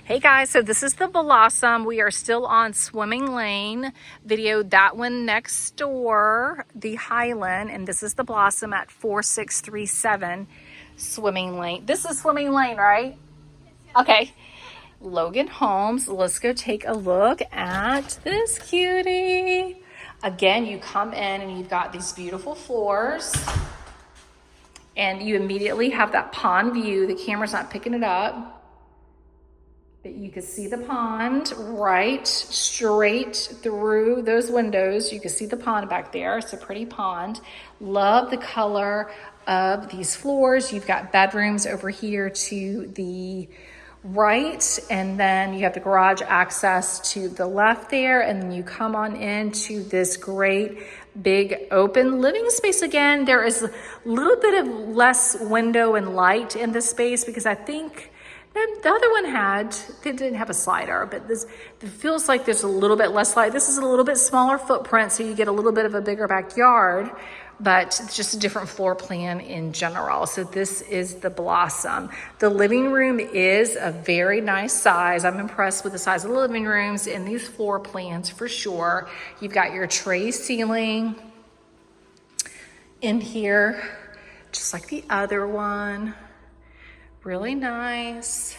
Hey guys, so this is the Blossom. We are still on Swimming Lane. Videoed that one next door, the Highland, and this is the Blossom at 4637 Swimming Lane. This is Swimming Lane, right? Okay. Logan Homes. Let's go take a look at this cutie. Again, you come in and you've got these beautiful floors, and you immediately have that pond view. The camera's not picking it up. But you can see the pond right straight through those windows. You can see the pond back there. It's a pretty pond. Love the color of these floors. You've got bedrooms over here to the right, and then you have the garage access to the left there, and then you come on into this great big open living space. Again, there is a little bit of less window and light in this space because I think the other one they didn't have a slider, but this, it feels like there's a little bit less light. This is a little bit smaller footprint, so you get a little bit of a bigger backyard, but it's just a different floor plan in general. So this is the Blossom. The living room is a very nice size. I'm impressed with the size of the living rooms in these floor plans for sure. You've got your tray ceiling in here, just like the other one. Really nice.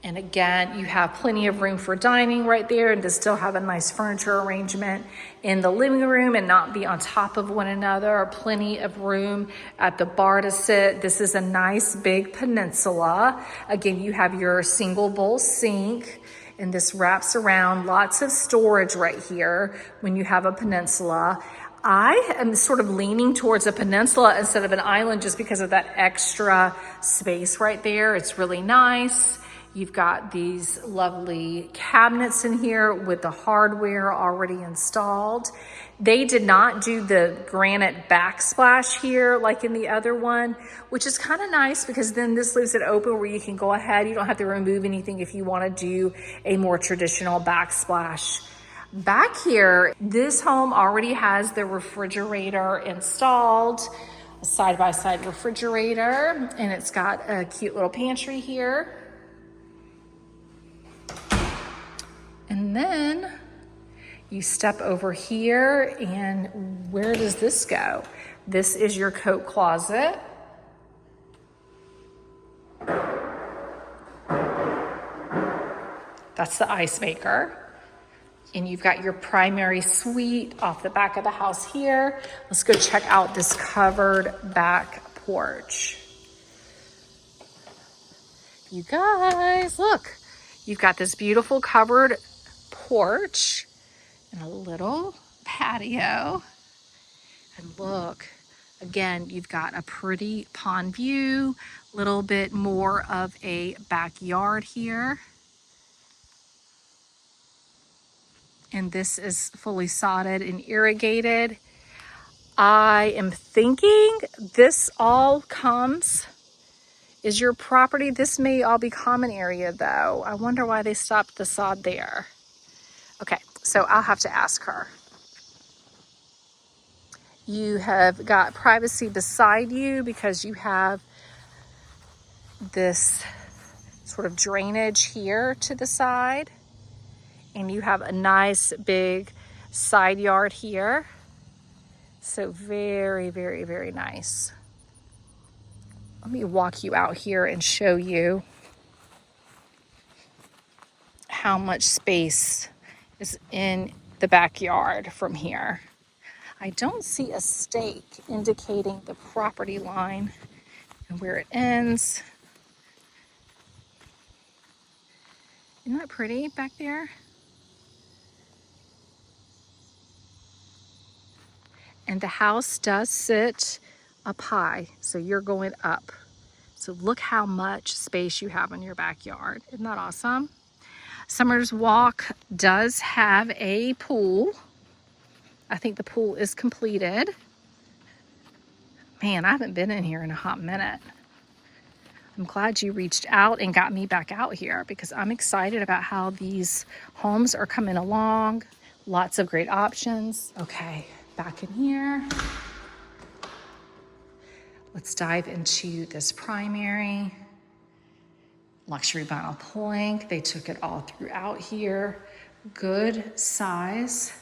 And again, you have plenty of room for dining right there and to still have a nice furniture arrangement in the living room and not be on top of one another. Plenty of room at the bar to sit. This is a nice big peninsula. Again, you have your single bowl sink, and this wraps around. Lots of storage right here when you have a peninsula. I am sort of leaning towards a peninsula instead of an island just because of that extra space right there. It's really nice. You've got these lovely cabinets in here with the hardware already installed. They did not do the granite backsplash here like in the other one, which is kind of nice because then this leaves it open where you can go ahead. You don't have to remove anything if you want to do a more traditional backsplash. Back here, this home already has the refrigerator installed, a side-by-side refrigerator, and it's got a cute little pantry here. And then you step over here, and where does this go? This is your coat closet. That's the ice maker. And you've got your primary suite off the back of the house here. Let's go check out this covered back porch. You guys, look, you've got this beautiful covered porch and a little patio. And look, again, you've got a pretty pond view, a little bit more of a backyard here. And this is fully sodded and irrigated. I am thinking this all is your property. This may all be common area though. I wonder why they stopped the sod there. Okay, so I'll have to ask her. You have got privacy beside you because you have this sort of drainage here to the side. And you have a nice big side yard here. So very, very, very nice. Let me walk you out here and show you how much space is in the backyard from here. I don't see a stake indicating the property line and where it ends. Isn't that pretty back there? And the house does sit up high, so you're going up. So look how much space you have in your backyard. Isn't that awesome? Summer's Walk does have a pool. I think the pool is completed. Man, I haven't been in here in a hot minute. I'm glad you reached out and got me back out here because I'm excited about how these homes are coming along. Lots of great options. Okay. Back in here, let's dive into this primary. Luxury vinyl plank. They took it all throughout here. Good size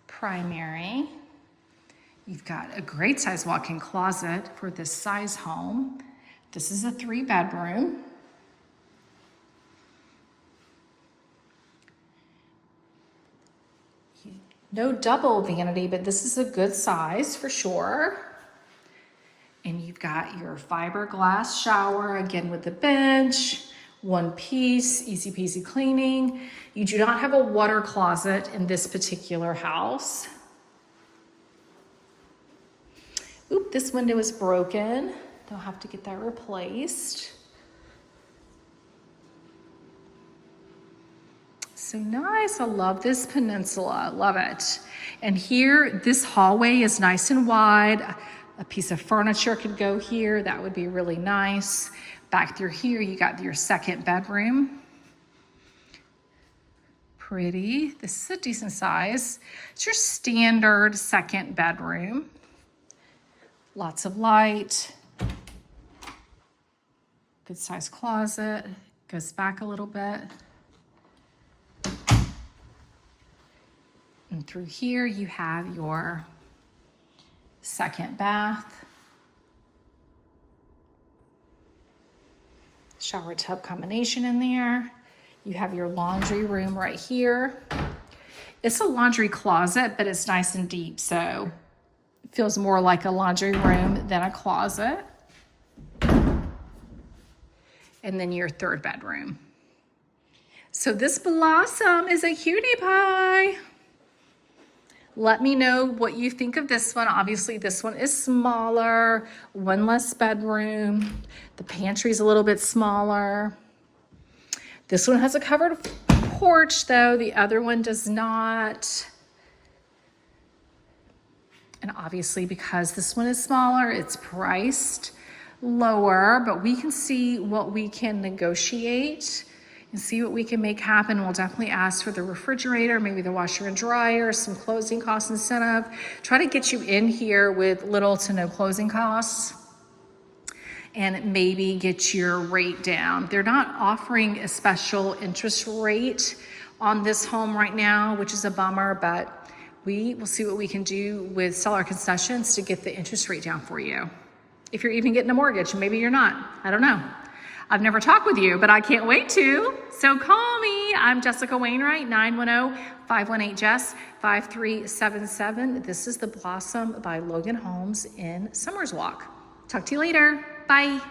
primary. You've got a great size walk-in closet for this size home. This is a 3-bedroom. No double vanity, but this is a good size for sure. And you've got your fiberglass shower, again with the bench, one piece, easy peasy cleaning. You do not have a water closet in this particular house. Oop, this window is broken. They'll have to get that replaced. So nice, I love this peninsula, love it. And here, this hallway is nice and wide. A piece of furniture could go here, that would be really nice. Back through here, you got your second bedroom. Pretty, this is a decent size. It's your standard second bedroom. Lots of light. Good size closet, goes back a little bit. And through here, you have your second bath. Shower tub combination in there. You have your laundry room right here. It's a laundry closet, but it's nice and deep, so it feels more like a laundry room than a closet. And then your third bedroom. So this Blossom is a cutie pie. Let me know what you think of this one. Obviously, this one is smaller, one less bedroom. The pantry is a little bit smaller. This one has a covered porch, though. The other one does not. And obviously, because this one is smaller, it's priced lower, but we can see what we can negotiate and see what we can make happen. We'll definitely ask for the refrigerator, maybe the washer and dryer, some closing cost incentive. Try to get you in here with little to no closing costs and maybe get your rate down. They're not offering a special interest rate on this home right now, which is a bummer, but we will see what we can do with seller concessions to get the interest rate down for you. If you're even getting a mortgage, maybe you're not, I don't know. I've never talked with you, but I can't wait to. So call me. I'm Jessica Wainwright, 910-518-JESS, 5377. This is the Blossom by Logan Homes in Summerswalk. Talk to you later. Bye.